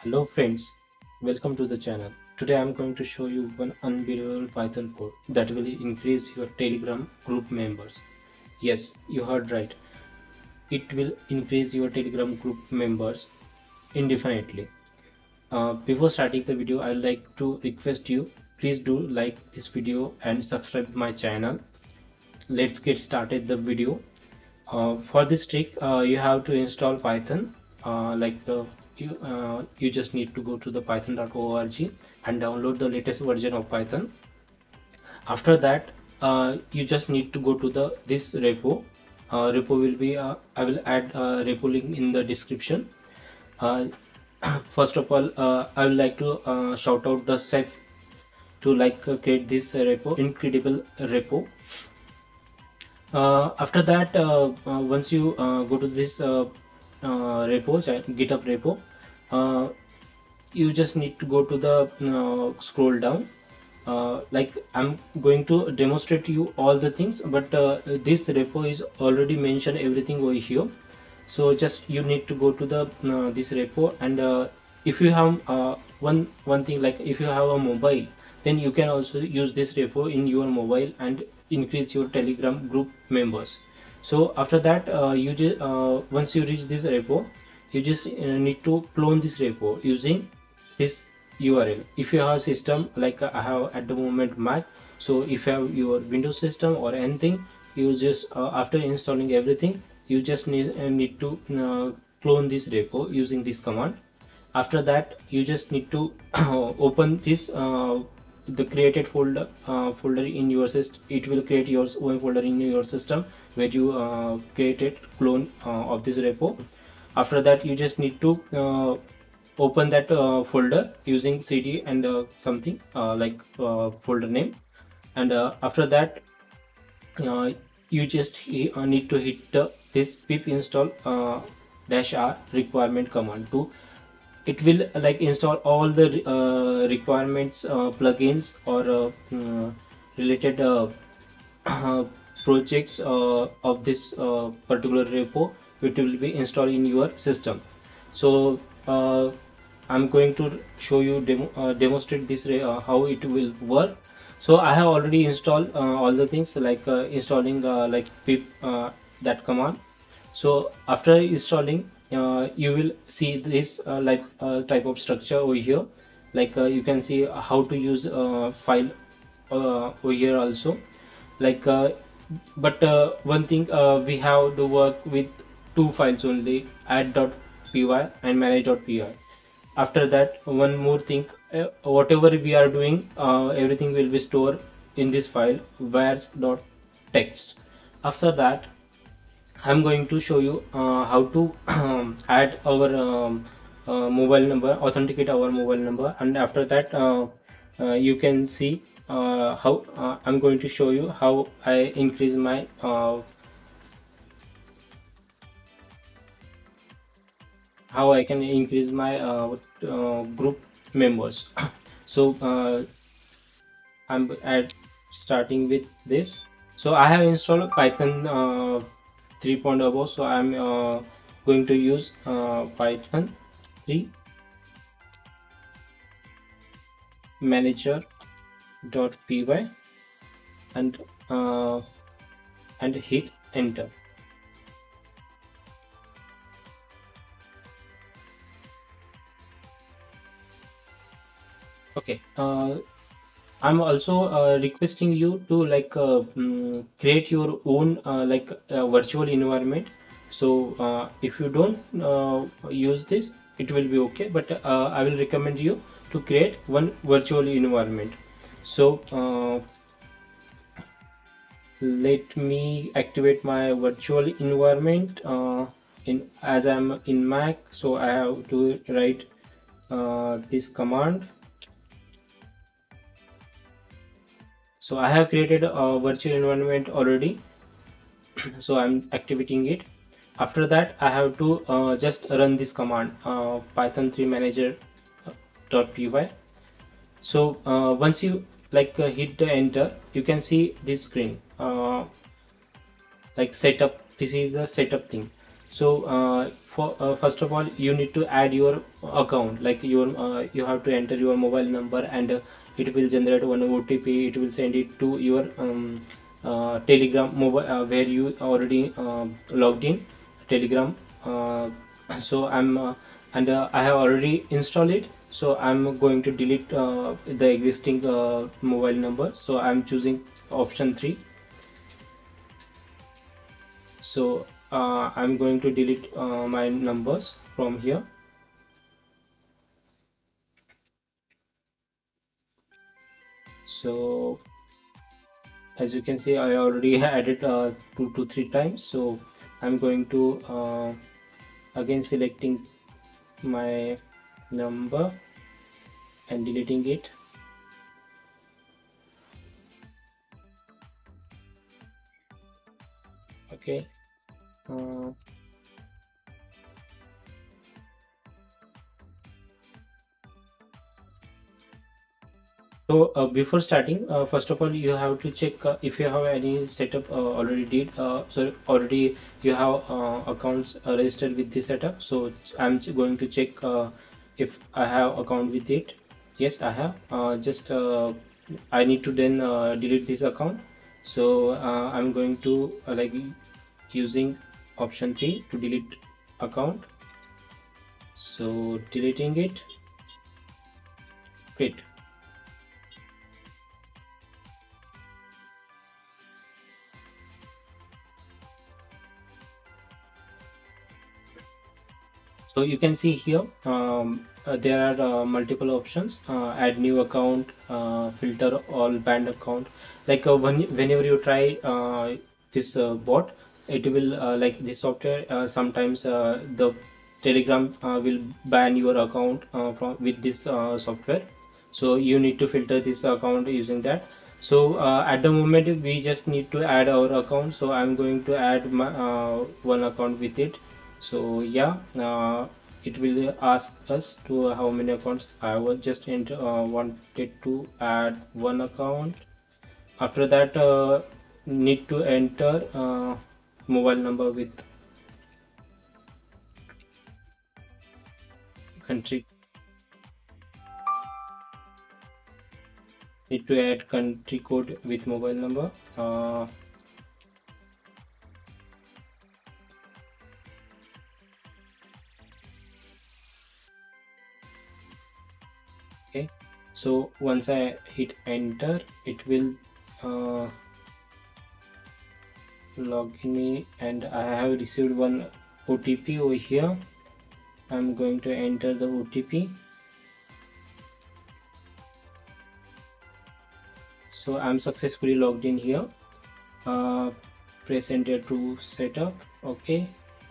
Hello friends, welcome to the channel. Today I am going to show you one unbelievable Python code that will increase your Telegram group members. Yes, you heard right. It will increase your Telegram group members indefinitely. Before starting the video, I would like to request you, please do like this video and subscribe my channel. Let's get started the video. For this trick, you have to install Python. You just need to go to the python.org and download the latest version of Python. After that, you just need to go to this repo. Repo will be I will add a repo link in the description. Uh, First of all, I would like to shout out the chef to create this repo, incredible repo. After that, once you go to this repo, GitHub repo, uh, you just need to go to the scroll down. I'm going to demonstrate to you all the things, but this repo is already mentioned everything over here. So just you need to go to the this repo, and if you have one thing, like if you have a mobile, then you can also use this repo in your mobile and increase your Telegram group members. So after that, once you reach this repo, you just need to clone this repo using this URL. If you have a system like I have at the moment Mac, so if you have your Windows system or anything, you just after installing everything, you just need to clone this repo using this command. After that, you just need to open this the created folder in your system. It will create your own folder in your system where you created clone of this repo. After that, you just need to open that folder using cd and something folder name. And after that, uh, you just need to hit this pip install -r requirement command to. It will install all the requirements, plugins or related projects of this particular repo, which will be installed in your system. So I'm going to show you demonstrate this how it will work. So I have already installed all the things, installing pip that command. So after installing, you will see this type of structure over here. You can see how to use file over here also. like uh, but one thing, we have to work with two files only, add.py and manage.py. After that, one more thing, whatever we are doing, everything will be stored in this file vars.txt. After that, I'm going to show you how to add our mobile number, authenticate our mobile number. And after that, you can see how I'm going to show you how I increase my how I can increase my group members. So I'm starting with this. So I have installed Python 3.0, so I'm going to use Python 3 manager.py and hit enter. Okay, I'm also requesting you to create your own virtual environment. So if you don't use this, it will be okay, but I will recommend you to create one virtual environment. So let me activate my virtual environment in as I'm in Mac. So I have to write this command. So I have created a virtual environment already. So I'm activating it. After that, I have to just run this command, python 3 manager.py. So once you hit the enter, you can see this screen, setup. This is the setup thing. So for first of all, you need to add your account, like your you have to enter your mobile number, and it will generate one OTP. It will send it to your Telegram mobile, where you already logged in Telegram. So I'm and I have already installed it, so I'm going to delete the existing mobile number. So I'm choosing option 3. So I'm going to delete my numbers from here. So as you can see, I already added 2 to 3 times. So I'm going to again selecting my number and deleting it. Okay. uh, So before starting, first of all, you have to check if you have any setup already did. So already you have accounts registered with this setup. So I'm going to check if I have account with it. Yes, I have. Just I need to then delete this account. So I'm going to like using option 3 to delete account. So deleting it. Great. So you can see here there are multiple options: add new account, filter all banned account. Like whenever you try this bot, it will like this software, sometimes the Telegram will ban your account from with this software. So you need to filter this account using that. So at the moment we just need to add our account, so I'm going to add my one account with it. So yeah, it will ask us to how many accounts. I was just wanted to add one account. After that, need to enter mobile number with country. Need to add country code with mobile number. Okay, so once I hit enter, it will uh, log in me, and I have received one OTP over here. I'm going to enter the OTP. So I'm successfully logged in here. uh, Press enter to set up. Okay,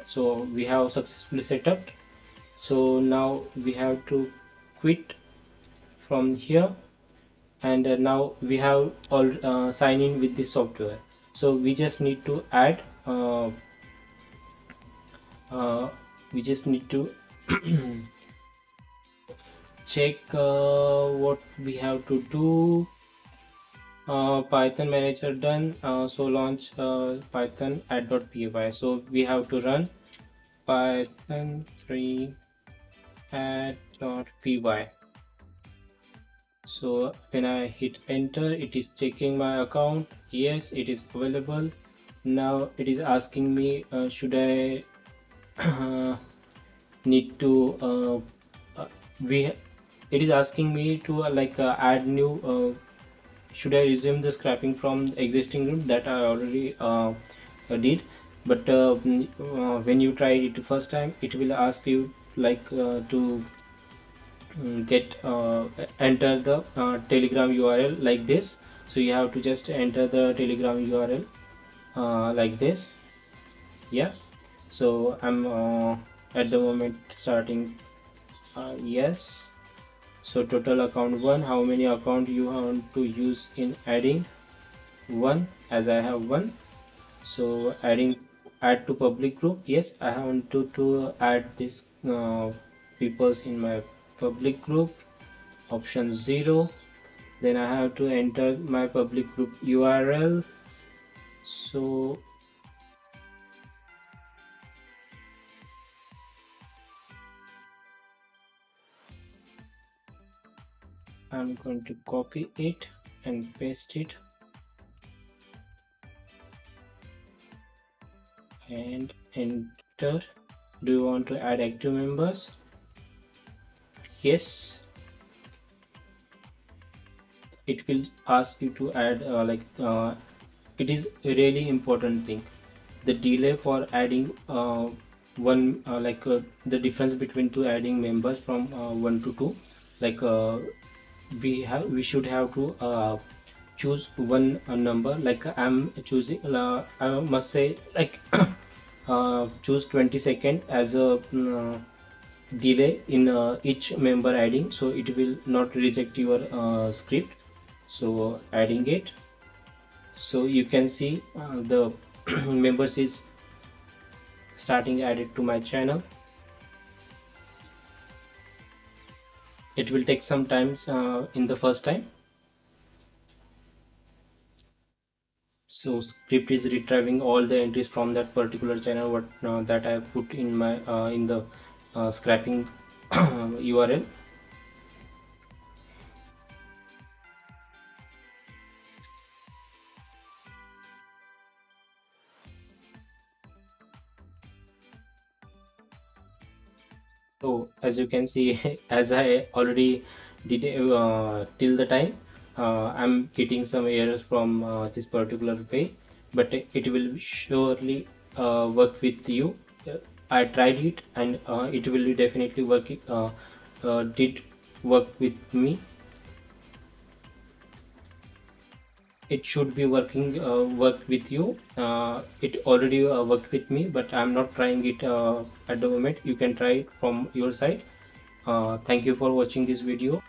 so we have successfully set up. So now we have to quit from here, and now we have all sign in with this software. So we just need to add uh, we just need to check what we have to do. Python manager done. So launch python add.py. So we have to run python 3 add.py. So when I hit enter, it is checking my account. Yes, it is available. Now it is asking me should I need to we it is asking me to add new should I resume the scrapping from the existing group that I already did. But when you try it first time, it will ask you to get enter the Telegram URL like this. So you have to just enter the Telegram URL like this. Yeah, so I'm at the moment starting. Yes. So total account 1, how many account you want to use in adding? 1, as I have 1. So add to public group. Yes, I want to add this peoples in my public group. Option 0. Then I have to enter my public group URL. So I'm going to copy it and paste it and enter. Do you want to add active members? Yes. It will ask you to add it is a really important thing. The delay for adding one the difference between two adding members from 1 to 2, like we should have to choose one number. Like I'm choosing I must say like choose 20 seconds as a delay in each member adding, so it will not reject your script. So adding it, so you can see the members is starting added to my channel. It will take some time in the first time. So script is retrieving all the entries from that particular channel what that I put in my in the scrapping URL. So as you can see, as I already did till the time, I'm getting some errors from this particular way, but it will surely work with you. I tried it and it will definitely work. Did work with me. It should be working work with you. It already worked with me, but I'm not trying it at the moment. You can try it from your side. Thank you for watching this video.